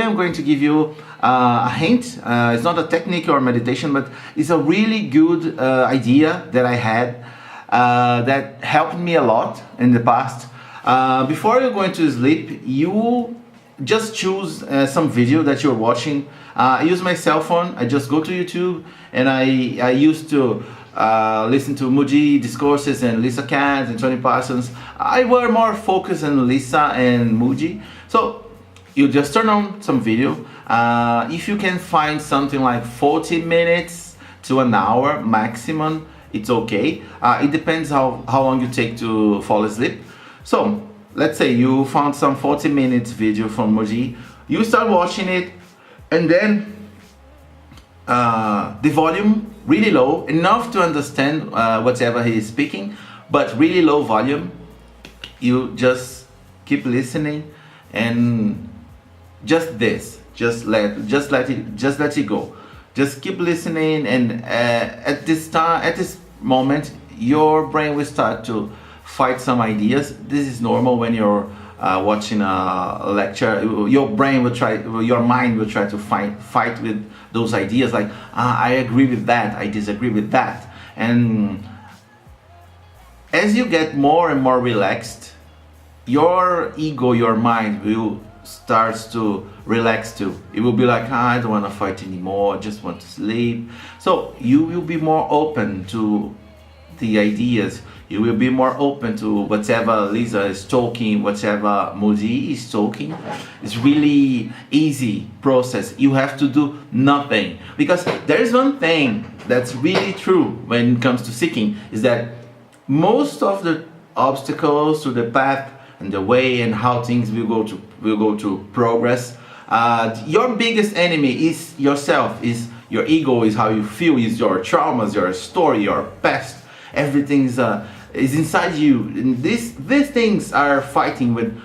I'm going to give you a hint. It's not a technique or meditation, but it's a really good idea that I had that helped me a lot in the past. Before you're going to sleep, you just choose some video that you're watching. I use my cell phone. I just go to YouTube, and I used to listen to Moody Discourses and Lisa Katz and Tony Parsons. I were more focused on Lisa and Moody. So you just turn on some video. If you can find something like 40 minutes to an hour maximum, it's okay. It depends how long you take to fall asleep. So let's say you found some 40 minutes video from Moody. You start watching it, and then the volume really low, enough to understand whatever he is speaking, but really low volume. You just keep listening, and just let it go. Just keep listening, and at this moment, your brain will start to fight some ideas. This is normal when you're watching a lecture. Your mind will try to fight with those ideas, like I agree with that, I disagree with that. And as you get more and more relaxed, your ego, your mind will start to relax too. It will be like, I don't want to fight anymore, I just want to sleep. So you will be more open to the ideas. You will be more open to whatever Lisa is talking, whatever Moody is talking. It's really easy process. You have to do nothing. Because there is one thing that's really true when it comes to seeking, is that most of the obstacles to the path and the way and how things will go to progress, your biggest enemy is yourself, is your ego, is how you feel, is your traumas, your story, your past. Everything is inside you, and these things are fighting with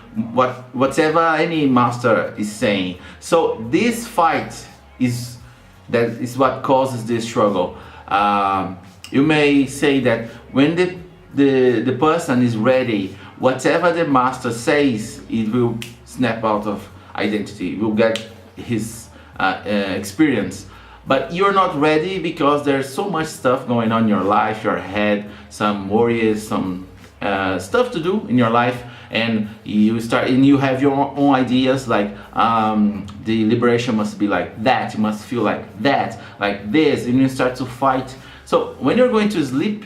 whatever any master is saying. So this fight is what causes this struggle. You may say that when the person is ready, whatever the master says, it will snap out of identity. It will get his experience. But you're not ready because there's so much stuff going on in your life, your head, some worries, some stuff to do in your life, and you have your own ideas, like the liberation must be like that, you must feel like that, like this, and you start to fight. So when you're going to sleep,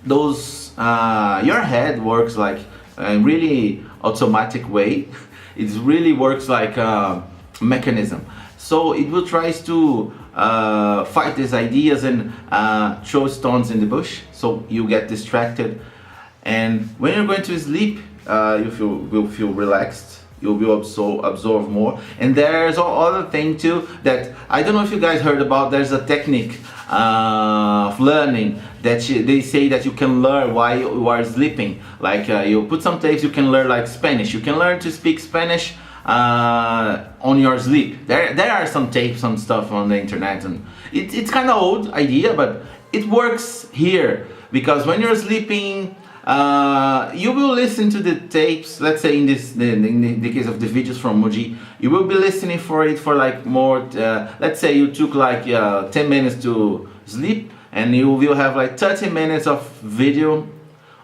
those your head works like a really automatic way. It really works like a mechanism. So it will try to fight these ideas and throw stones in the bush, so you get distracted. And when you're going to sleep, you will feel relaxed. You will absorb more. And there's other thing too that I don't know if you guys heard about. There's a technique of learning that they say that you can learn while you are sleeping. Like you put some tapes, you can learn like Spanish. You can learn to speak Spanish on your sleep. There are some tapes, some stuff on the internet, and it's kind of old idea, but it works here, because when you're sleeping, you will listen to the tapes. Let's say in the case of the videos from Moody, you will be listening for it for like more. Let's say you took like 10 minutes to sleep, and you will have like 30 minutes of video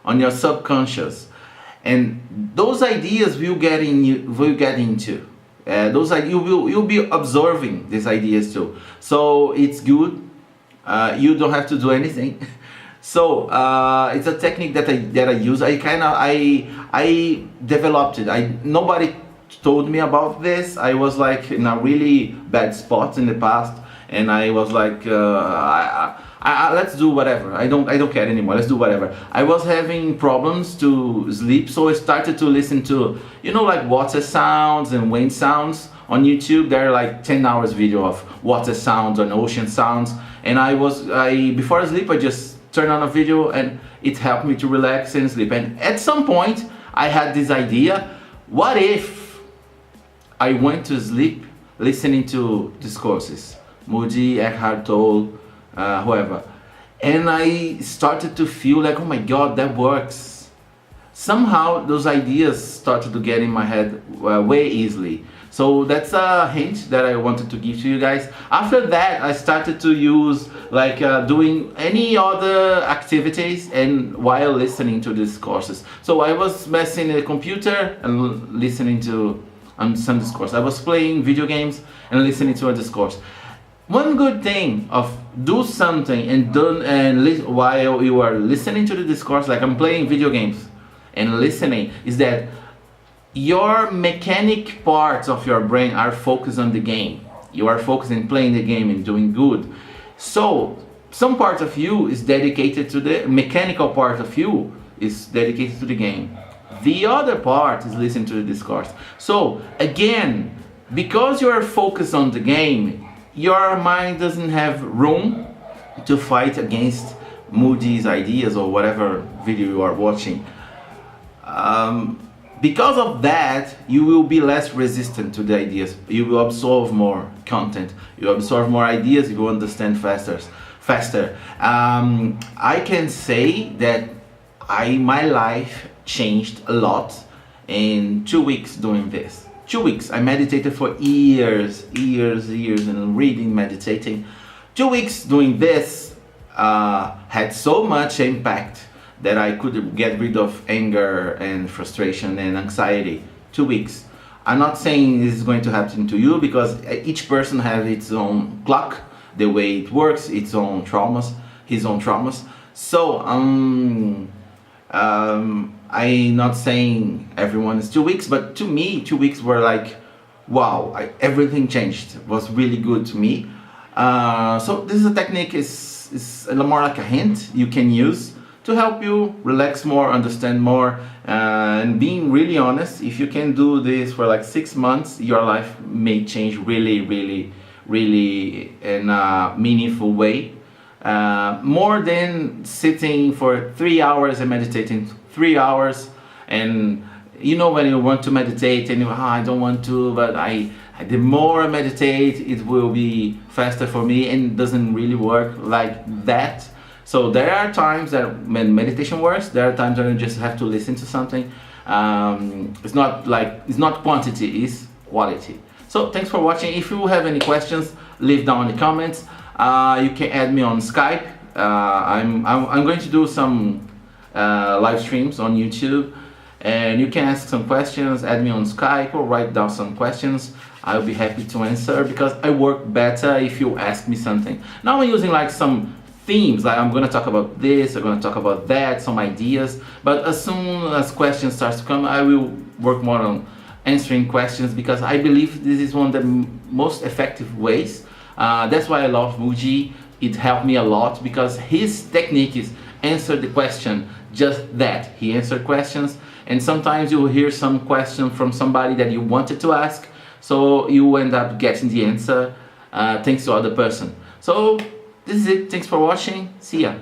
on your subconscious. And those ideas will get into you'll be observing these ideas too. So it's good. You don't have to do anything. So it's a technique that I use. I developed it. Nobody told me about this. I was like in a really bad spot in the past, and I was like, let's do whatever. I don't care anymore. Let's do whatever. I was having problems to sleep, so I started to listen to, like water sounds and wind sounds on YouTube. There are like 10 hours video of water sounds and ocean sounds. And before I sleep, I just turn on a video, and it helped me to relax and sleep. And at some point, I had this idea: what if I went to sleep listening to discourses, Moody, Eckhart Tolle, whoever, and I started to feel like, oh my God, that works. Somehow those ideas started to get in my head way easily. So that's a hint that I wanted to give to you guys. After that, I started to use like doing any other activities and while listening to these courses. So I was messing the computer and listening to some discourse. I was playing video games and listening to a discourse. One good thing of do something and while you are listening to the discourse, like I'm playing video games and listening, is that your mechanic parts of your brain are focused on the game. You are focused on playing the game and doing good. So some part of you is dedicated to the mechanical part of you is dedicated to the game. The other part is listening to the discourse. So again, because you are focused on the game, your mind doesn't have room to fight against Moody's ideas or whatever video you are watching. Because of that, you will be less resistant to the ideas. You will absorb more content. You absorb more ideas. You will understand faster. I can say that my life changed a lot in 2 weeks doing this. 2 weeks. I meditated for years, and reading, meditating. 2 weeks doing this had so much impact that I could get rid of anger and frustration and anxiety. 2 weeks. I'm not saying this is going to happen to you because each person has its own clock, the way it works, its own traumas, his own traumas. So I'm not saying everyone is 2 weeks, but to me 2 weeks were like, wow, everything changed. It was really good to me. So this is a technique, is more like a hint you can use to help you relax more, understand more, and being really honest. If you can do this for like 6 months, your life may change really in a meaningful way. More than sitting for 3 hours and meditating 3 hours. And you know, when you want to meditate and I don't want to, but the more I meditate, it will be faster for me, and it doesn't really work like that. So there are times that when meditation works, there are times when you just have to listen to something. It's not quantity, it's quality. So thanks for watching. If you have any questions, leave down in the comments. You can add me on Skype. I'm going to do some live streams on YouTube, and you can ask some questions, add me on Skype, or write down some questions. I'll be happy to answer because I work better if you ask me something. Now I'm using like some themes, like I'm gonna talk about this, I'm gonna talk about that, some ideas, but as soon as questions starts to come, I will work more on answering questions because I believe this is one of the most effective ways. That's why I love Moody. It helped me a lot because his technique is answer the question, just that. He answered questions, and sometimes you will hear some question from somebody that you wanted to ask, so you end up getting the answer thanks to other person. So this is it. Thanks for watching. See ya.